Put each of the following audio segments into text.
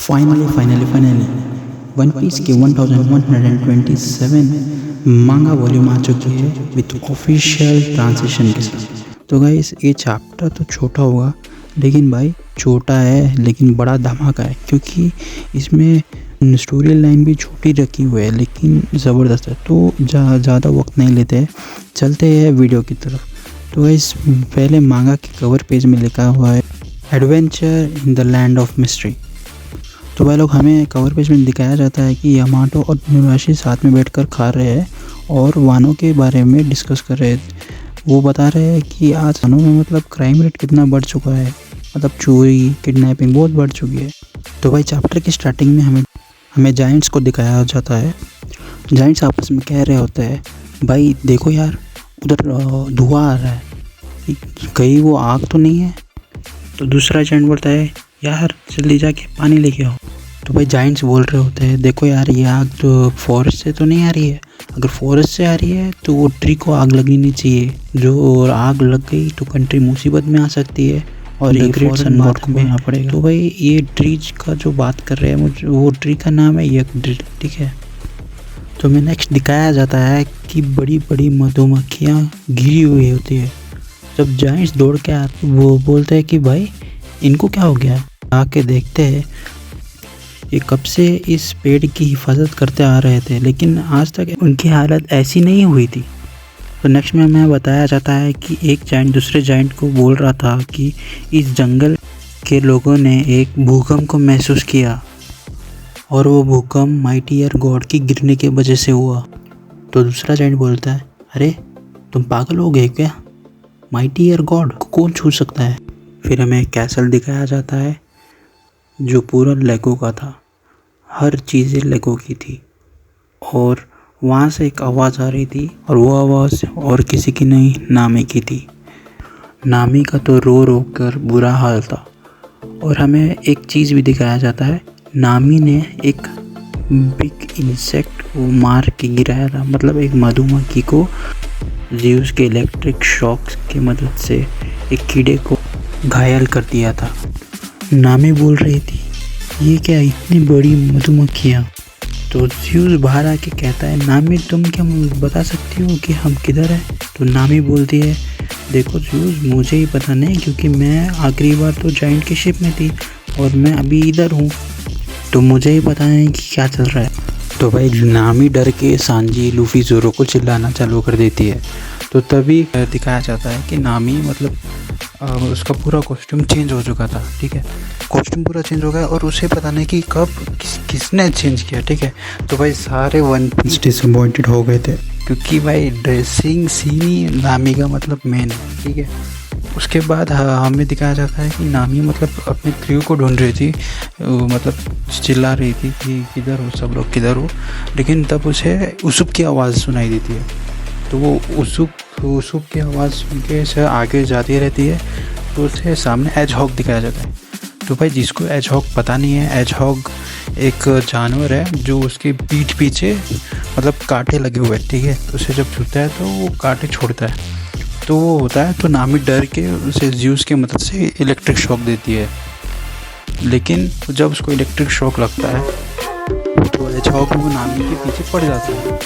Finally one piece की 1127 मांगा volume आ चुकी है विथ ऑफिशियल ट्रांसलेशन के साथ। तो गाइस ये चैप्टर तो छोटा होगा, लेकिन भाई छोटा है लेकिन बड़ा धमाका है, क्योंकि इसमें स्टोरी लाइन भी छोटी रखी हुई है लेकिन ज़बरदस्त है। तो ज़्यादा वक्त नहीं लेते हैं, चलते हैं वीडियो की तरफ। तो गाइस पहले मांगा के कवर पेज में लिखा हुआ है adventure in the land of mystery. तो भाई लोग हमें कवर पेज में दिखाया जाता है कि यामाटो और नुराशी साथ में बैठकर खा रहे हैं और वानो के बारे में डिस्कस कर रहे हैं। वो बता रहे हैं कि आज वानो में मतलब क्राइम रेट कितना बढ़ चुका है, मतलब चोरी किडनैपिंग बहुत बढ़ चुकी है। तो भाई चैप्टर की स्टार्टिंग में हमें जाइंट्स को दिखाया जाता है। जाइंट्स आपस में कह रहे होते हैं, भाई देखो यार उधर धुआं आ रहा है, कहीं वो आग तो नहीं है। तो दूसरा जाइंट बोलता है, यार जल्दी जाके पानी लेके आओ। तो भाई जाइंट्स बोल रहे होते हैं, देखो यार ये आग तो फॉरेस्ट से तो नहीं आ रही है, अगर फॉरेस्ट से आ रही है तो वो ट्री को आग लगनी नहीं चाहिए, जो आग लग गई तो कंट्री मुसीबत में आ सकती है और एक ग्रेट सनबर्न में आना पड़ेगा। तो भाई ये ट्रीज का जो बात कर रहे हैं मुझे, वो ट्री का नाम है यक, ठीक है। तो मैं नेक्स्ट दिखाया जाता है कि बड़ी बड़ी मधुमक्खियाँ घिरी हुई होती है। जब जाइंट्स दौड़ के आते वो बोलते हैं कि भाई इनको क्या हो गया। आके देखते हैं ये कब से इस पेड़ की हिफाजत करते आ रहे थे, लेकिन आज तक उनकी हालत ऐसी नहीं हुई थी। तो नेक्स्ट में हमें बताया जाता है कि एक जाइंट दूसरे जाइंट को बोल रहा था कि इस जंगल के लोगों ने एक भूकंप को महसूस किया और वो भूकंप माइटियर गॉड की गिरने की वजह से हुआ। तो दूसरा जाइंट बोलता है, अरे तुम पागल हो गए क्या, माइटियर गॉड को कौन छू सकता है। फिर हमें कैसल दिखाया जाता है जो पूरा लेगो का था, हर चीज़ें लेगो की थी। और वहाँ से एक आवाज़ आ रही थी और वो आवाज़ और किसी की नहीं, नामी की थी। नामी का तो रो रो कर बुरा हाल था। और हमें एक चीज़ भी दिखाया जाता है, नामी ने एक बिग इंसेक्ट को मार के गिराया था, मतलब एक मधुमक्खी को ज़्यूस के इलेक्ट्रिक शॉक की मदद से एक कीड़े को घायल कर दिया था। नामी बोल रही थी, ये क्या इतनी बड़ी मधुमक्खियाँ। तो ज़्यूस बाहर आके कहता है, नामी तुम क्या बता सकती हो कि हम किधर हैं। तो नामी बोलती है, देखो ज़्यूस मुझे ही पता नहीं, क्योंकि मैं आखिरी बार तो जाइंट की शिप में थी और मैं अभी इधर हूँ, तो मुझे ही पता नहीं कि क्या चल रहा है। तो भाई नामी डर के सांजी लूफी ज़ोरो को चिल्लाना चालू कर देती है। तो तभी दिखाया जाता है कि नामी मतलब उसका पूरा कॉस्ट्यूम चेंज हो चुका था, ठीक है। कॉस्ट्यूम पूरा चेंज हो गया और उसे पता नहीं कि कब किसने चेंज किया, ठीक है। तो भाई सारे वन पीस डिसअपॉइंटेड हो गए थे, क्योंकि भाई ड्रेसिंग सीन ही नामी का मतलब मेन है, ठीक है। उसके बाद हमें दिखाया जाता है कि नामी मतलब अपने क्रू को ढूंढ रही थी, मतलब चिल्ला रही थी कि किधर हो सब लोग, किधर हो। लेकिन तब उसे उसुप की आवाज़ सुनाई देती है। तो वो उसुप की आवाज़ सुन के से आगे जाती रहती है। तो उसे सामने एजहॉग दिखाया जाता है। तो भाई जिसको एजहॉग पता नहीं है, एजहॉग एक जानवर है जो उसके पीठ पीछे मतलब कांटे लगे हुए हैं, ठीक है। तो उसे जब छूता है तो वो कांटे छोड़ता है, तो वो होता है। तो नामी डर के उसे ज़्यूस की मदद से इलेक्ट्रिक शॉक देती है। लेकिन जब उसको इलेक्ट्रिक शॉक लगता है तो एजहॉग वो नामी के पीछे पड़ जाता है।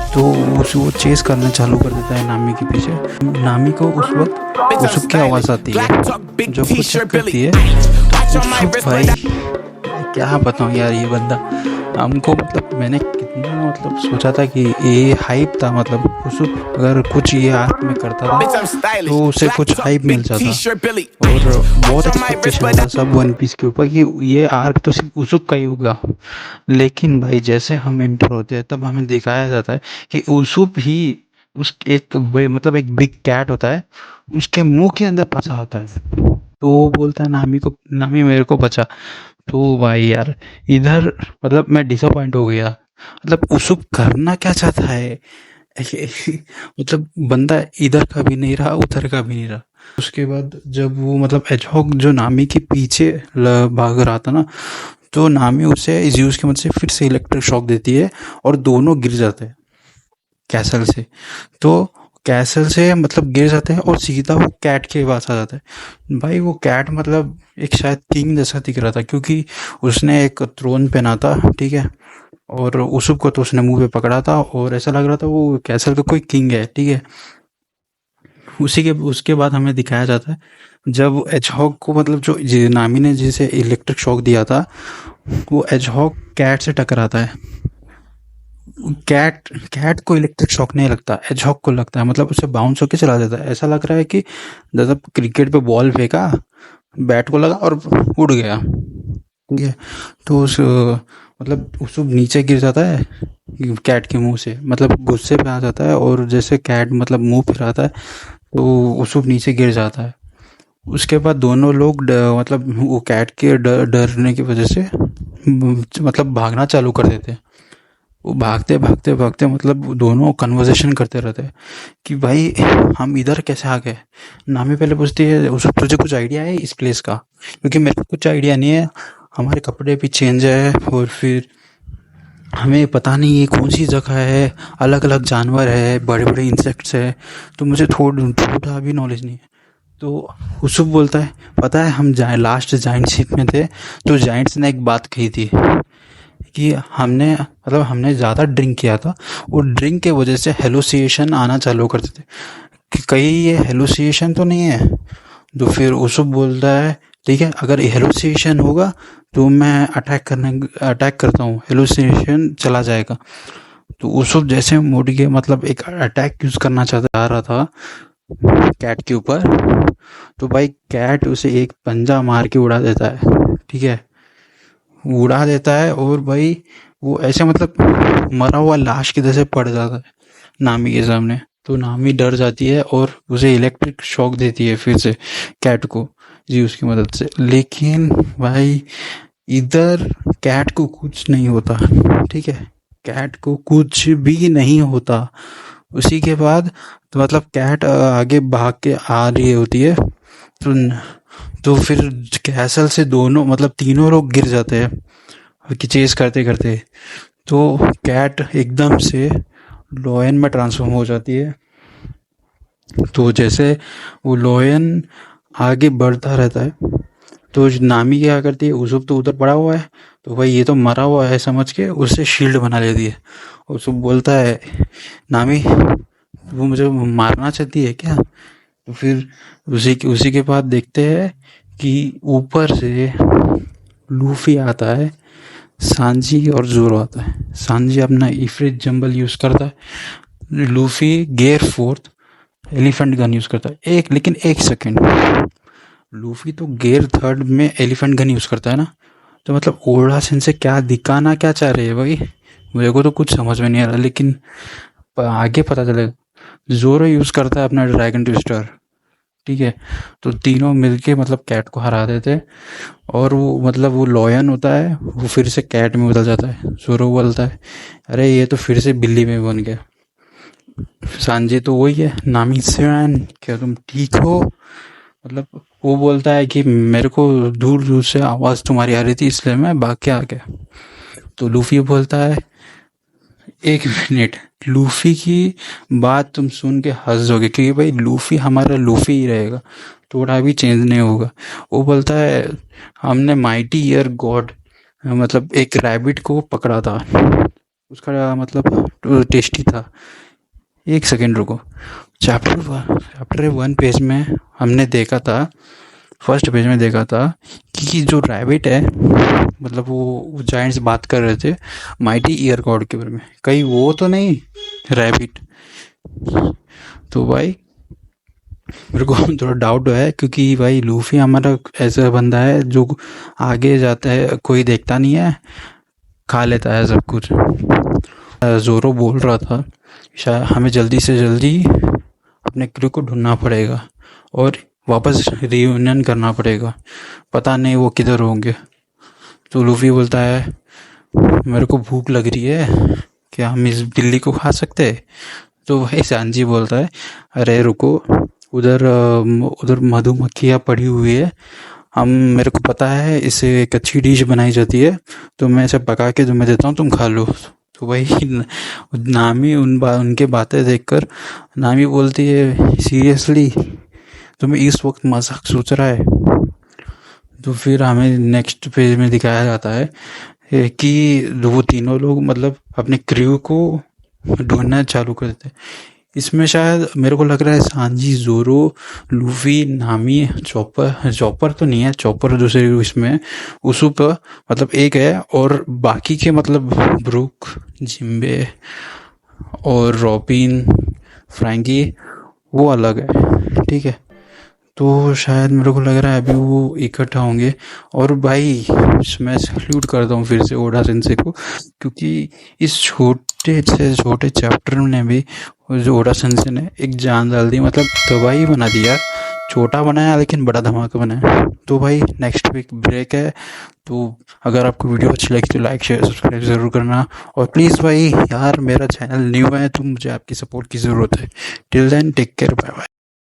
तो वो चेस करना चालू कर देता है नामी के पीछे। नामी को उस वक्त उसुप की आवाज़ आती है। जब वो चेक करती है तो उसुप, भाई क्या बताऊँ यार, ये बंदा हमको मतलब मैंने कितना मतलब सोचा था कि ये हाइप था, मतलब उसुप अगर कुछ ये आर्क में करता था तो उसे कुछ हाइप मिल जाता। और बहुत एक्सपेक्टेशन था सब वन पीस के ऊपर कि ये आर्क तो सिर्फ उसुप का ही होगा। लेकिन भाई जैसे हम एंटर होते हैं तब हमें दिखाया जाता है कि उसुप ही उस एक मतलब एक बिग कैट होता है, उसके मुंह के अंदर फंसा होता है। तो वो बोलता है नामी को, नामी मेरे को बचा। तो भाई यार इधर मतलब मैं डिसअपॉइंट हो गया, मतलब उसुप करना क्या चाहता है। मतलब बंदा इधर का भी नहीं रहा उधर का भी नहीं रहा। उसके बाद जब वो मतलब एजहॉग जो नामी के पीछे भाग रहा था ना, तो नामी उसे ज़्यूस की मदद से फिर से इलेक्ट्रिक शॉक देती है और दोनों गिर जाते हैं कैसल से। तो कैसल से मतलब गिर जाते हैं और सीधा वो कैट के पास आ जाता है। भाई वो कैट मतलब एक शायद किंग जैसा दिख रहा था, क्योंकि उसने एक थ्रोन पहना था, ठीक है, और उसुब को तो उसने मुंह पे पकड़ा था और ऐसा लग रहा था वो कैसल का कोई किंग है, ठीक है। उसी के उसके बाद हमें दिखाया जाता है जब एजहॉग को मतलब जो नामी ने जिसे इलेक्ट्रिक शॉक दिया था, वो एजहॉग कैट से टकराता है। कैट कैट को इलेक्ट्रिक शॉक नहीं लगता, एजहॉग को लगता है, मतलब उसे बाउंस होके चला जाता है। ऐसा लग रहा है कि जैसे क्रिकेट पे बॉल फेंका, बैट को लगा और उड़ गया, ठीक है। तो उस मतलब उस नीचे गिर जाता है कैट के मुंह से, मतलब गुस्से पे आ जाता है, और जैसे कैट मतलब मुंह फिराता है तो उसुब नीचे गिर जाता है। उसके बाद दोनों लोग मतलब वो कैट के डरने की वजह से मतलब भागना चालू कर देते हैं। वो भागते भागते भागते मतलब दोनों कन्वर्सेशन करते रहते हैं कि भाई हम इधर कैसे आ गए। नामी पहले पूछती है उस तुझे कुछ आइडिया है इस प्लेस का, क्योंकि मेरे को कुछ आइडिया नहीं है, हमारे कपड़े भी चेंज है और फिर हमें पता नहीं ये कौन सी जगह है, अलग अलग जानवर है, बड़े बड़े इंसेक्ट्स है, तो मुझे थोड़ा भी नॉलेज नहीं है। तो उसुब बोलता है पता है हम लास्ट जाइंट शिप में थे तो जाइंट्स ने एक बात कही थी कि हमने ज़्यादा ड्रिंक किया था और ड्रिंक के वजह से हेलुसिनेशन आना चालू करते थे, कि कहीं ये हेलुसिनेशन तो नहीं है। तो फिर उसुब बोलता है ठीक है, अगर हेलुसिनेशन होगा तो मैं अटैक करता हूँ, हेलुसिनेशन चला जाएगा। तो उसुब जैसे मुड़ के मतलब एक अटैक यूज़ करना चाह रहा था कैट के ऊपर, तो भाई कैट उसे एक पंजा मार के उड़ा देता है, ठीक है, उड़ा देता है। और भाई वो ऐसे मतलब मरा हुआ लाश की जैसे पड़ जाता है नामी के सामने। तो नामी डर जाती है और उसे इलेक्ट्रिक शॉक देती है फिर से कैट को जी उसकी मदद से। लेकिन भाई इधर कैट को कुछ नहीं होता, ठीक है, कैट को कुछ भी नहीं होता। उसी के बाद तो मतलब कैट आगे भाग के आ रही होती है, तो फिर कैसल से दोनों मतलब तीनों लोग गिर जाते हैं कि चेस करते करते। तो कैट एकदम से लॉयन में ट्रांसफॉर्म हो जाती है। तो जैसे वो लॉयन आगे बढ़ता रहता है तो नामी क्या करती है, उसुब तो उधर पड़ा हुआ है तो भाई ये तो मरा हुआ है समझ के उससे शील्ड बना लेती है। उसुब बोलता है नामी वो मुझे मारना चाहती है क्या। तो फिर उसी के बाद देखते हैं कि ऊपर से लूफी आता है, सांजी और जोरो आता है। सांजी अपना इफ्रिट जंबल यूज़ करता है, Luffy gear fourth elephant gun use करता है। लेकिन एक सेकेंड, लूफी तो गेयर थर्ड में एलिफेंट गन यूज़ करता है ना, तो मतलब ओड़ा सेन से क्या दिखाना क्या चाह रहे हैं भाई, मुझे को तो कुछ समझ में नहीं आ रहा। लेकिन आगे पता चलेगा। जोरो यूज़ करता है अपना ड्रैगन ट्विस्टर, ठीक है। तो तीनों मिलके मतलब कैट को हरा देते हैं और वो मतलब वो लॉयन होता है वो फिर से कैट में बदल जाता है। जोरो बोलता है अरे ये तो फिर से बिल्ली में बन गया। सांजी तो वही है, नामी सैन क्या तुम ठीक हो, मतलब वो बोलता है कि मेरे को दूर दूर से आवाज़ तुम्हारी आ रही थी इसलिए मैं भाग के आ गया। तो लूफी बोलता है एक मिनट, लूफी की बात तुम सुन के हंस जाओगे क्योंकि भाई लूफी हमारा लूफी ही रहेगा, थोड़ा भी चेंज नहीं होगा। वो बोलता है हमने माइटी ईयर गॉड मतलब एक रैबिट को पकड़ा था, उसका मतलब टेस्टी था। एक सेकेंड रुको, चैप्टर 1 पेज में हमने देखा था, फर्स्ट पेज में देखा था कि जो रैबिट है मतलब वो जायंट्स बात कर रहे थे माइटी ईयर गॉड के बारे में, कहीं वो तो नहीं रैबिट। तो भाई मेरे को थोड़ा डाउट है क्योंकि भाई लूफी हमारा ऐसा बंदा है जो आगे जाता है कोई देखता नहीं है, खा लेता है सब कुछ। जोरो बोल रहा था शायद हमें जल्दी से जल्दी अपने क्रू को ढूंढना पड़ेगा और वापस रियूनियन करना पड़ेगा, पता नहीं वो किधर होंगे। तो लूफी बोलता है मेरे को भूख लग रही है, क्या हम इस बिल्ली को खा सकते हैं। तो भाई सांजी बोलता है अरे रुको, उधर मधुमक्खियाँ पड़ी हुई है, मेरे को पता है इससे एक अच्छी डिश बनाई जाती है, तो मैं इसे पका के तुम्हें देता हूँ तुम खा लो। तो भाई नामी उनके बातें देखकर नामी बोलती है सीरियसली तुम्हें इस वक्त मजाक सोच रहा है। तो फिर हमें नेक्स्ट पेज में दिखाया जाता है कि वो तीनों लोग मतलब अपने क्रू को ढूंढना चालू कर देते हैं। इसमें शायद मेरे को लग रहा है सांजी, जोरो, लूफी, नामी, चॉपर, चॉपर तो नहीं है, चॉपर दूसरे इसमें है, उसूप मतलब एक है, और बाकी के मतलब ब्रूक, जिम्बे और रॉबिन, फ्रैंकी वो अलग है, ठीक है। तो शायद मेरे को लग रहा है अभी वो इकट्ठा होंगे। और भाई मैं सैल्यूट करता हूँ फिर से ओडा सेंसे को, क्योंकि इस छोटे से छोटे चैप्टर ने भी जो ओडा सेंसे ने एक जान डाल दी, मतलब तबाही बना दिया। छोटा बनाया लेकिन बड़ा धमाका बनाया। तो भाई नेक्स्ट वीक ब्रेक है, तो अगर आपको वीडियो अच्छी लगी तो लाइक शेयर सब्सक्राइब ज़रूर करना। और प्लीज़ भाई यार, मेरा चैनल न्यू है तो मुझे आपकी सपोर्ट की ज़रूरत है। Till then take care, bye bye.